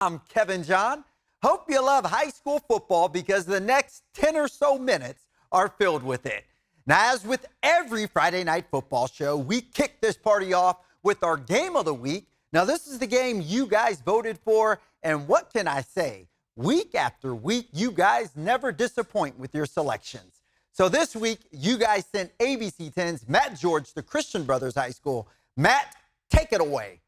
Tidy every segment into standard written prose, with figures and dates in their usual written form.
I'm Kevin John. Hope you love high school football because the next 10 or so minutes are filled with it. Now, as with every Friday night football show, we kick this party off with our game of the week. Now, this is the game you guys voted for, and what can I say? Week after week, you guys never disappoint with your selections. So this week, you guys sent ABC 10's Matt George to Christian Brothers High School. Matt, take it away.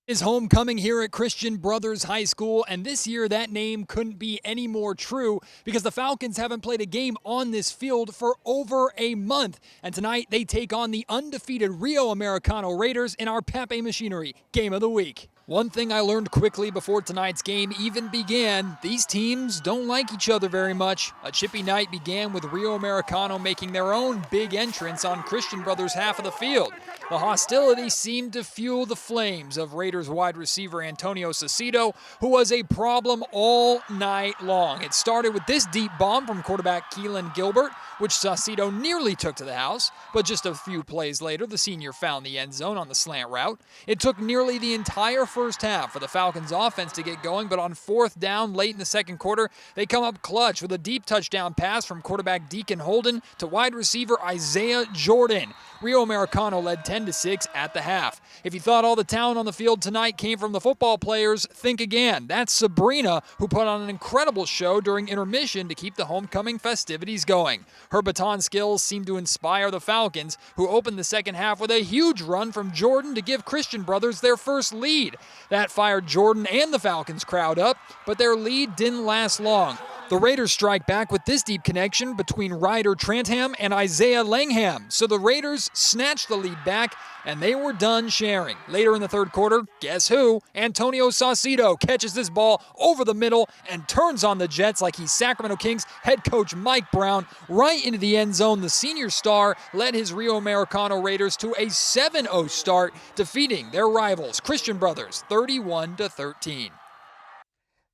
Is homecoming here at Christian Brothers High School, and this year that name couldn't be any more true because the Falcons haven't played a game on this field for over a month. And tonight they take on the undefeated Rio Americano Raiders in our Pape Machinery Game of the Week. One thing I learned quickly before tonight's game even began, these teams don't like each other very much. A chippy night began with Rio Americano making their own big entrance on Christian Brothers' half of the field. The hostility seemed to fuel the flames of Raiders wide receiver Antonio Saucedo, who was a problem all night long. It started with this deep bomb from quarterback Keelan Gilbert, which Saucedo nearly took to the house, but just a few plays later, the senior found the end zone on the slant route. It took nearly the entire first half for the Falcons offense to get going, but on fourth down late in the second quarter, they come up clutch with a deep touchdown pass from quarterback Deacon Holden to wide receiver Isaiah Jordan. Rio Americano led 10-6 at the half. If you thought all the talent on the field tonight came from the football players, think again. That's Sabrina, who put on an incredible show during intermission to keep the homecoming festivities going. Her baton skills seemed to inspire the Falcons, who opened the second half with a huge run from Jordan to give Christian Brothers their first lead. That fired Jordan and the Falcons crowd up, but their lead didn't last long. The Raiders strike back with this deep connection between Ryder Trantham and Isaiah Langham. So the Raiders snatched the lead back, and they were done sharing. Later in the third quarter, guess who? Antonio Saucedo catches this ball over the middle and turns on the Jets like he's Sacramento Kings head coach Mike Brown right into the end zone. The senior star led his Rio Americano Raiders to a 7-0 start, defeating their rivals, Christian Brothers, 31-13.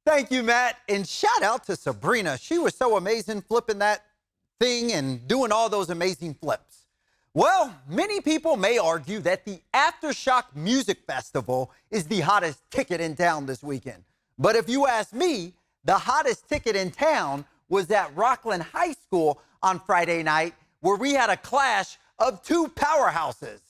Thank you, Matt, and shout out to Sabrina. She was so amazing flipping that thing and doing all those amazing flips. Well, many people may argue that the Aftershock Music Festival is the hottest ticket in town this weekend. But if you ask me, the hottest ticket in town was at Rocklin High School on Friday night, where we had a clash of two powerhouses.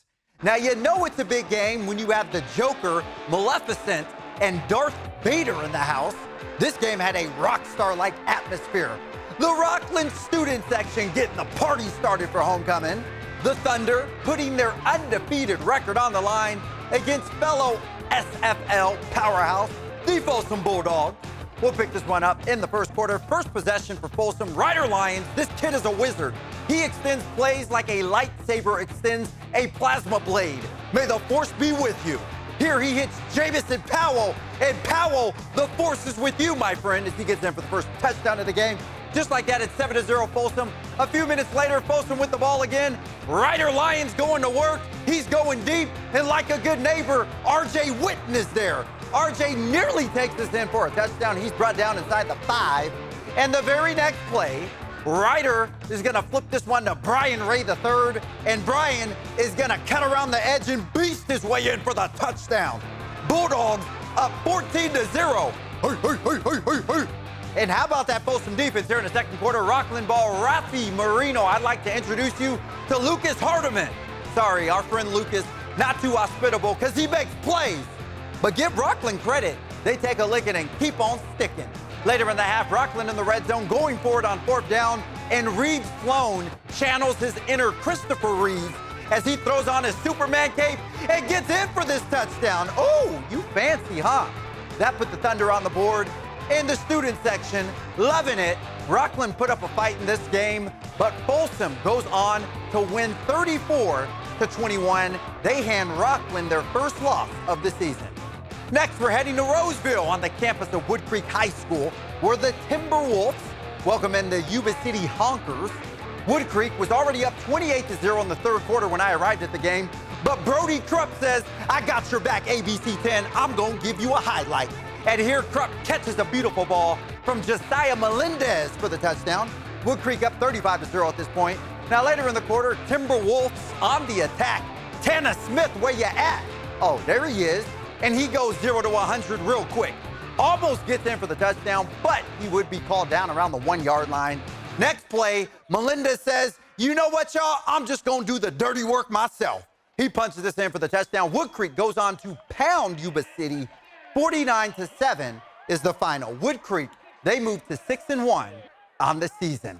Now, you know it's a big game when you have the Joker, Maleficent, and Darth Vader in the house. This game had a rock star-like atmosphere. The Rocklin student section getting the party started for homecoming. The Thunder putting their undefeated record on the line against fellow SFL powerhouse, the Folsom Bulldogs. We'll pick this one up in the first quarter. First possession for Folsom. Ryder Lions, this kid is a wizard. He extends plays like a lightsaber extends a plasma blade. May the force be with you. Here he hits Jamison Powell, and Powell, the force is with you, my friend, as he gets in for the first touchdown of the game. Just like that, it's 7-0 Folsom. A few minutes later, Folsom with the ball again. Ryder Lions going to work. He's going deep, and like a good neighbor, R.J. Witten is there. R.J. nearly takes us in for a touchdown. He's brought down inside the 5. And the very next play, Ryder is going to flip this one to Brian Ray III, and Brian is going to cut around the edge and beast his way in for the touchdown. Bulldogs up 14-0. Hey. And how about that Folsom defense here in the second quarter? Rocklin ball, Rafi Marino. I'd like to introduce you to Lucas Hardiman. Sorry, our friend Lucas, not too hospitable because he makes plays. But give Rocklin credit. They take a licking and keep on sticking. Later in the half, Rocklin in the red zone going for it on fourth down, and Reed Sloan channels his inner Christopher Reeve as he throws on his Superman cape and gets in for this touchdown. Oh, you fancy, huh? That put the Thunder on the board. In the student section, loving it. Rocklin put up a fight in this game, but Folsom goes on to win 34-21. They hand Rocklin their first loss of the season. Next, we're heading to Roseville on the campus of Wood Creek High School, where the Timberwolves welcome in the Yuba City Honkers. Wood Creek was already up 28-0 in the third quarter when I arrived at the game, but Brody Krupp says, I got your back, ABC 10. I'm going to give you a highlight. And here Krupp catches a beautiful ball from Josiah Melendez for the touchdown. Wood Creek up 35-0 at this point. Now later in the quarter, Timberwolves on the attack. Tanner Smith, where you at? Oh, there he is. And he goes 0 to 100 real quick. almost gets in for the touchdown, but he would be called down around the 1-yard line. Next play, Melendez says, you know what, y'all? I'm just going to do the dirty work myself. He punches this in for the touchdown. Wood Creek goes on to pound Yuba City. 49-7 is the final. Wood Creek, they move to 6-1 on the season.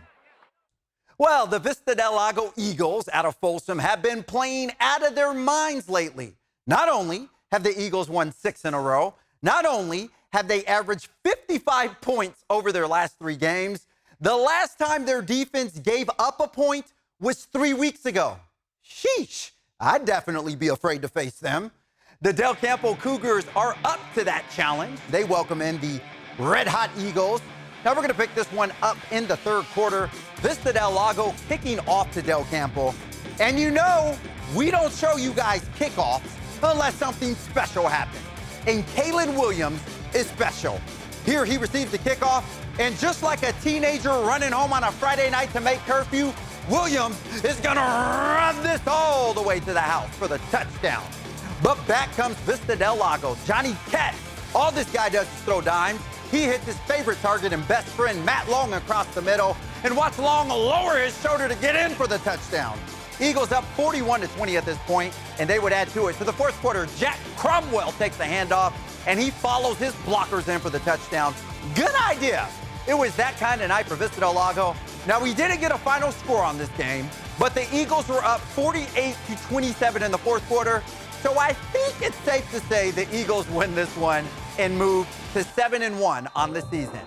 Well, the Vista del Lago Eagles out of Folsom have been playing out of their minds lately. Not only have the Eagles won 6 in a row, not only have they averaged 55 points over their last 3 games, the last time their defense gave up a point was 3 weeks ago. Sheesh, I'd definitely be afraid to face them. The Del Campo Cougars are up to that challenge. They welcome in the red-hot Eagles. Now we're going to pick this one up in the 3rd quarter. Vista del Lago kicking off to Del Campo. And you know, we don't show you guys kickoffs unless something special happens. And Kalen Williams is special. Here he receives the kickoff, and just like a teenager running home on a Friday night to make curfew, Williams is going to run this all the way to the house for the touchdown. But back comes Vista del Lago. Johnny Cat. All this guy does is throw dimes. He hits his favorite target and best friend, Matt Long, across the middle. And watch Long lower his shoulder to get in for the touchdown. Eagles up 41-20 at this point, and they would add to it. To the 4th quarter, Jack Cromwell takes the handoff, and he follows his blockers in for the touchdown. Good idea. It was that kind of night for Vista del Lago. Now, we didn't get a final score on this game, but the Eagles were up 48-27 in the 4th quarter. So I think it's safe to say the Eagles win this one and move to 7-1 on the season.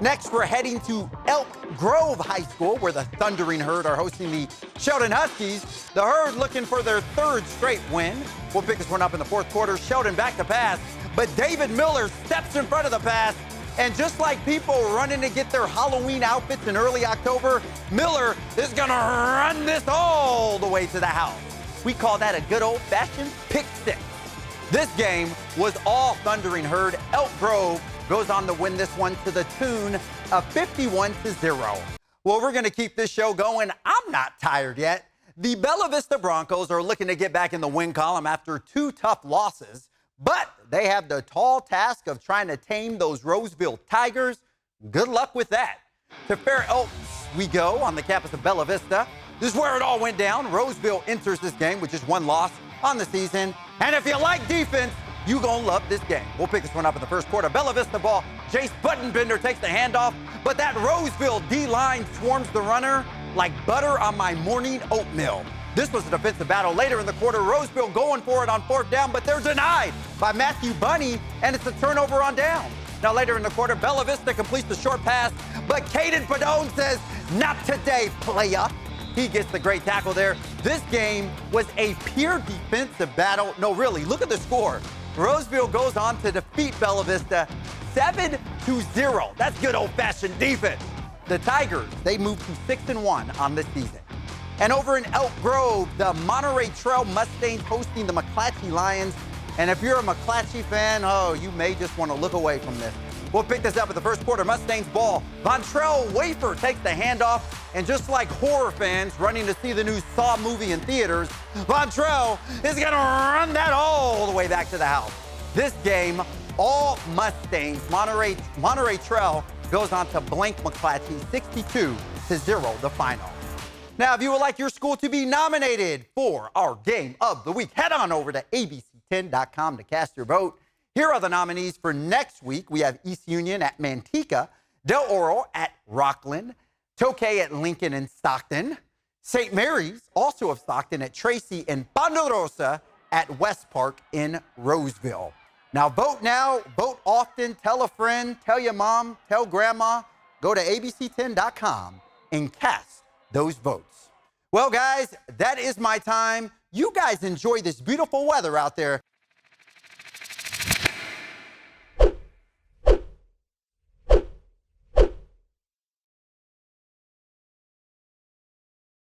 Next, we're heading to Elk Grove High School, where the Thundering Herd are hosting the Sheldon Huskies. The Herd looking for their 3rd straight win. We'll pick this one up in the 4th quarter. Sheldon back to pass, but David Miller steps in front of the pass. And just like people running to get their Halloween outfits in early October, Miller is going to run this all the way to the house. We call that a good old-fashioned pick six. This game was all Thundering Herd. Elk Grove goes on to win this one to the tune of 51-0. Well, we're going to keep this show going. I'm not tired yet. The Bella Vista Broncos are looking to get back in the win column after 2 tough losses, but they have the tall task of trying to tame those Roseville Tigers. Good luck with that. To Fair Oaks we go on the campus of Bella Vista. This is where it all went down. Roseville enters this game with just 1 loss on the season. And if you like defense, you're going to love this game. We'll pick this one up in the 1st quarter. Bella Vista ball. Jace Buttonbender takes the handoff, but that Roseville D-line swarms the runner like butter on my morning oatmeal. This was a defensive battle later in the quarter. Roseville going for it on 4th down, but they're denied by Matthew Bunny, and it's a turnover on down. Now later in the quarter, Bella Vista completes the short pass, but Caden Padone says, not today, playa. He gets the great tackle there. This game was a pure defensive battle. No, really, look at the score. Roseville goes on to defeat Bella Vista 7-0. That's good old-fashioned defense. The Tigers, they move to 6-1 on this season. And over in Elk Grove, the Monterey Trail Mustangs hosting the McClatchy Lions. And if you're a McClatchy fan, oh, you may just want to look away from this. We'll pick this up in the 1st quarter. Mustangs ball. Vontrell Wafer takes the handoff. And just like horror fans running to see the new Saw movie in theaters, Vontrell is going to run that all the way back to the house. This game, all Mustangs. Monterey Trail goes on to blank McClatchy 62-0, the final. Now, if you would like your school to be nominated for our Game of the Week, head on over to abc10.com to cast your vote. Here are the nominees for next week. We have East Union at Manteca, Del Oro at Rocklin, Tokay at Lincoln and Stockton, St. Mary's, also of Stockton, at Tracy, and Ponderosa at West Park in Roseville. Now, vote now, vote often, tell a friend, tell your mom, tell grandma. Go to abc10.com and cast those votes. Well, guys, that is my time. You guys enjoy this beautiful weather out there.